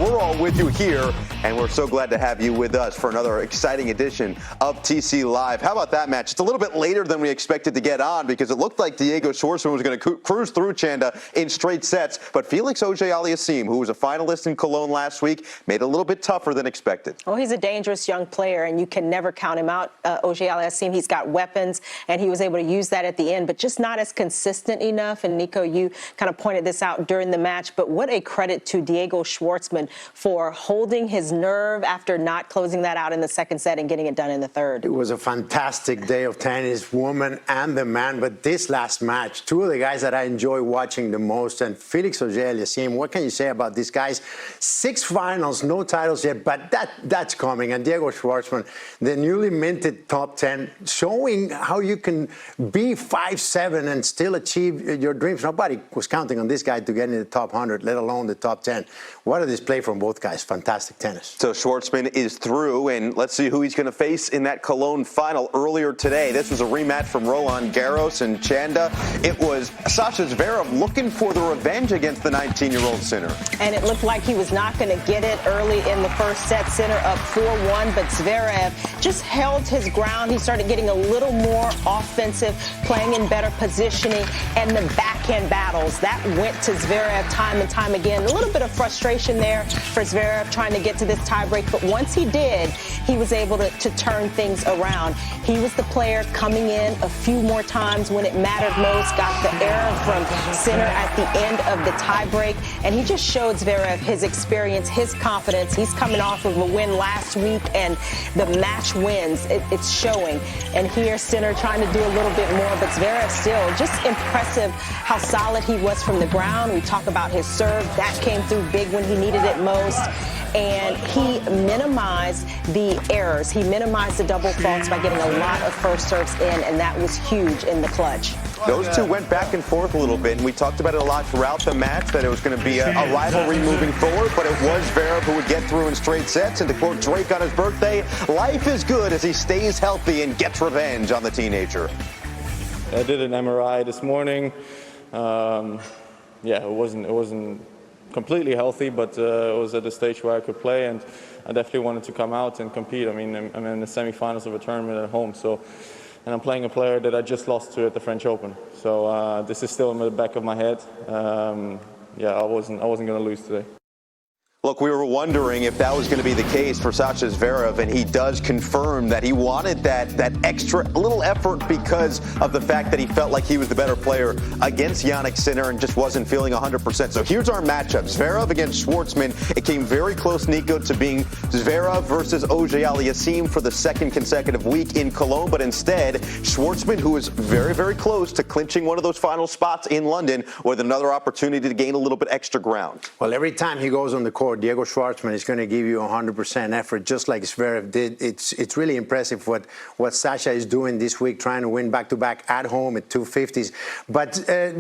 we're all with you here, and we're so glad to have you with us for another exciting edition of TC Live. How about that match? It's a little bit later than we expected to get on because it looked like Diego Schwartzman was going to cruise through Chanda in straight sets, but Felix Auger-Aliassime, who was a finalist in Cologne last week, made it a little bit tougher than expected. Well, he's a dangerous young player, and you can never count him out. Auger-Aliassime, he's got weapons, and he was able to use that at the end, but just not as consistent enough. And Nico, you kind of pointed this out during the match, but what a credit to Diego Schwartzman for holding his nerve after not closing that out in the second set and getting it done in the third. It was a fantastic day of tennis, woman and the man, but this last match, two of the guys that I enjoy watching the most, and Felix Auger-Aliassime, what can you say about these guys? 6 finals, no titles yet, but that's coming. And Diego Schwartzman, the newly minted top 10, showing how you can be 5'7" and still achieve your dreams. Nobody was counting on this guy to get in the top 100, let alone the top 10. What a display from both guys. Fantastic tennis. So Schwartzman is through, and let's see who he's going to face in that Cologne final earlier today. This was a rematch from Roland Garros and Chanda. It was Sasha Zverev looking for the revenge against the 19-year-old Sinner. And it looked like he was not going to get it early in the first set. Sinner up 4-1, but Zverev just held his ground. He started getting a little more offensive, playing in better positioning, and the backhand battles, that went to Zverev time and time again. A little bit of frustration there for Zverev trying to get to this tiebreak, but once he did, he was able to turn things around. He was the player coming in a few more times when it mattered most, got the error from Sinner at the end of the tiebreak, and he just showed Zverev his experience, his confidence. He's coming off of a win last week, and the match wins. It's showing. And here, Sinner trying to do a little bit more, but Zverev still just impressive how solid he was from the ground. We talk about his serve. That came through big when he needed it most. And he minimized the errors. He minimized the double faults by getting a lot of first serves in, and that was huge in the clutch. Those two went back and forth a little bit, and we talked about it a lot throughout the match, that it was going to be a rivalry moving forward, but it was Zverev who would get through in straight sets. And to quote Drake on his birthday, life is good as he stays healthy and gets revenge on the teenager. I did an MRI this morning. It wasn't completely healthy, but it was at the stage where I could play, and I definitely wanted to come out and compete. I mean, I'm in the semifinals of a tournament at home, and I'm playing a player that I just lost to at the French Open. So this is still in the back of my head. I wasn't going to lose today. Look, we were wondering if that was going to be the case for Sasha Zverev, and he does confirm that he wanted that extra little effort because of the fact that he felt like he was the better player against Jannik Sinner and just wasn't feeling 100%. So here's our matchup. Zverev against Schwartzman. It came very close, Nico, to being Zverev versus Auger-Aliassime for the second consecutive week in Cologne, but instead, Schwartzman, who is very, very close to clinching one of those final spots in London with another opportunity to gain a little bit extra ground. Well, every time he goes on the court, Diego Schwartzman is going to give you 100% effort, just like Zverev did. It's really impressive what Sasha is doing this week, trying to win back-to-back at home at 250s. But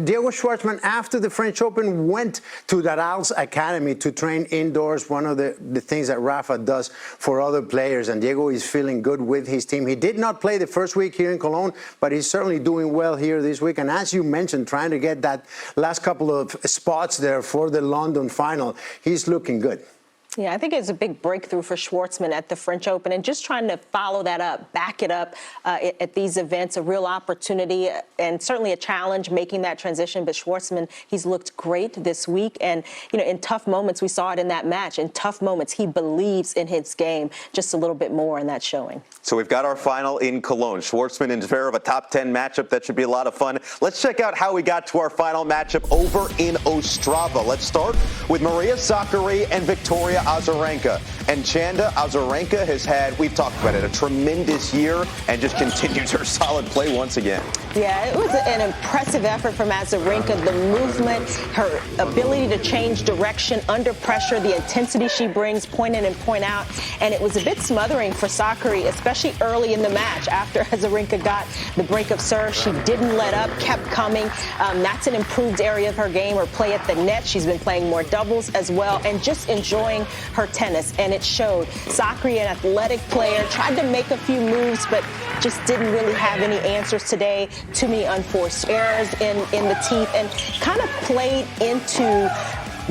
Diego Schwartzman, after the French Open, went to Nadal's academy to train indoors, one of the things that Rafa does for other players. And Diego is feeling good with his team. He did not play the first week here in Cologne, but he's certainly doing well here this week. And as you mentioned, trying to get that last couple of spots there for the London final, he's looking good. Yeah, I think it's a big breakthrough for Schwartzman at the French Open, and just trying to follow that up, back it up at these events, a real opportunity and certainly a challenge making that transition. But Schwartzman, he's looked great this week, and in tough moments, we saw it in that match. In tough moments, he believes in his game just a little bit more, and that's showing. So we've got our final in Cologne. Schwartzman and Zverev, a top 10 matchup. That should be a lot of fun. Let's check out how we got to our final matchup over in Ostrava. Let's start with Maria Sakkari and Victoria Azarenka. And Chanda Azarenka has had, we've talked about it, a tremendous year and just continues her solid play once again. Yeah, it was an impressive effort from Azarenka. The movement, her ability to change direction under pressure, the intensity she brings, point in and point out. And it was a bit smothering for Sakkari, especially early in the match. After Azarenka got the break of serve, she didn't let up, kept coming. That's an improved area of her game, her play at the net. She's been playing more doubles as well and just enjoying her tennis. And it showed. Sakkari, an athletic player, tried to make a few moves, but just didn't really have any answers today. Too many unforced errors in the teeth, and kind of played into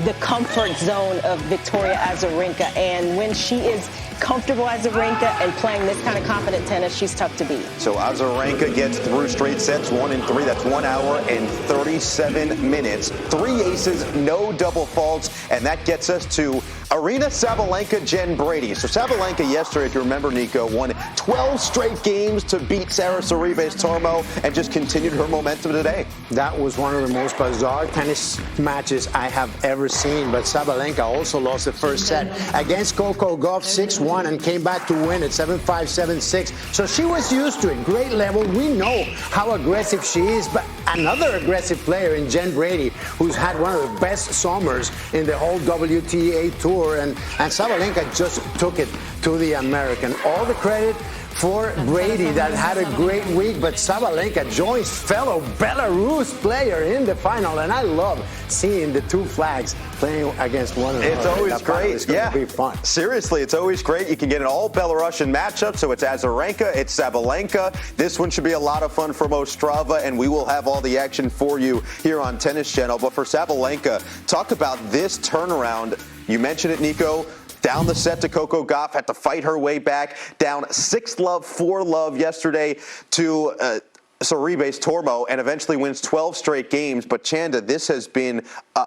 the comfort zone of Victoria Azarenka. And when she is comfortable Azarenka and playing this kind of confident tennis, she's tough to beat. So Azarenka gets through straight sets 1 and 3. That's 1 hour and 37 minutes. 3 aces, no double faults, and that gets us to Aryna Sabalenka, Jen Brady. So Sabalenka yesterday, if you remember, Nico, won 12 straight games to beat Sara Sorribes Tormo and just continued her momentum today. That was one of the most bizarre tennis matches I have ever seen. But Sabalenka also lost the first set against Coco Gauff 6-1 and came back to win at 7-5, 7-6. So she was used to it. Great level. We know how aggressive she is. But another aggressive player in Jen Brady, who's had one of the best summers in the whole WTA tour. And Sabalenka just took it to the American. All the credit for Brady that had a great week, but Sabalenka joins fellow Belarus player in the final, and I love seeing the two flags playing against one another. It's always great. It's going to be fun. Seriously, it's always great. You can get an all Belarusian matchup, so it's Azarenka, it's Sabalenka. This one should be a lot of fun from Ostrava, and we will have all the action for you here on Tennis Channel. But for Sabalenka, talk about this turnaround. You mentioned it, Nico. Down the set to Coco Gauff, had to fight her way back. Down 6-love, 4-love yesterday to Sorribes Tormo, and eventually wins 12 straight games. But Chanda, this has been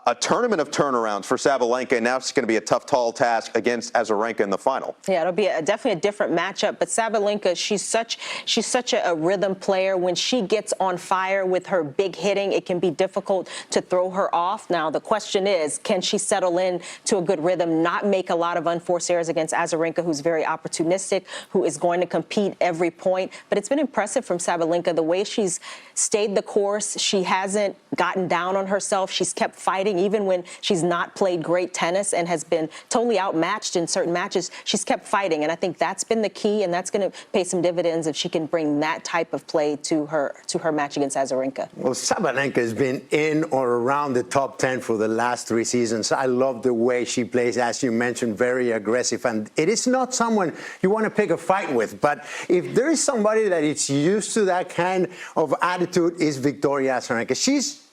a tournament of turnarounds for Sabalenka, and now it's going to be a tough, tall task against Azarenka in the final. Yeah, it'll be definitely a different matchup. But Sabalenka, she's such a rhythm player. When she gets on fire with her big hitting, it can be difficult to throw her off. Now, the question is, can she settle in to a good rhythm, not make a lot of unforced errors against Azarenka, who's very opportunistic, who is going to compete every point. But it's been impressive from Sabalenka, the way she's stayed the course. She hasn't gotten down on herself. She's kept fighting even when she's not played great tennis and has been totally outmatched in certain matches. She's kept fighting, and I think that's been the key, and that's going to pay some dividends if she can bring that type of play to her match against Azarenka. Well, Sabalenka has been in or around the top 10 for the last 3 seasons. I love the way she plays, as you mentioned, very aggressive, and it is not someone you want to pick a fight with. But if there is somebody that is used to that kind of attitude, is Victoria Azarenka.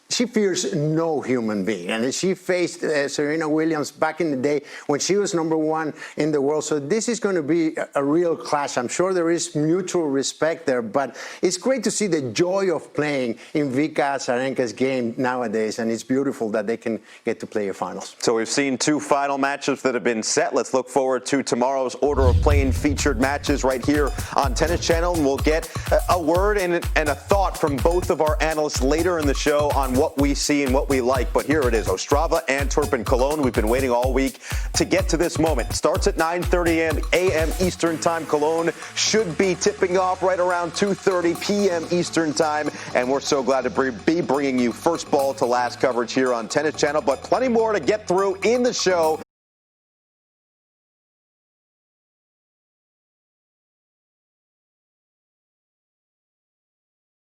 She fears no human being, and she faced Serena Williams back in the day when she was #1 in the world. So this is going to be a real clash. I'm sure there is mutual respect there, but it's great to see the joy of playing in Vika Azarenka's game nowadays, and it's beautiful that they can get to play a finals. So we've seen 2 final matches that have been set. Let's look forward to tomorrow's order of playing featured matches right here on Tennis Channel, and we'll get a word and a thought from both of our analysts later in the show on what we see and what we like. But here it is, Ostrava, Antwerp, and Cologne. We've been waiting all week to get to this moment. Starts at 9:30 a.m. Eastern Time. Cologne should be tipping off right around 2:30 p.m. Eastern Time, and we're so glad to be bringing you first ball to last coverage here on Tennis Channel. But plenty more to get through in the show.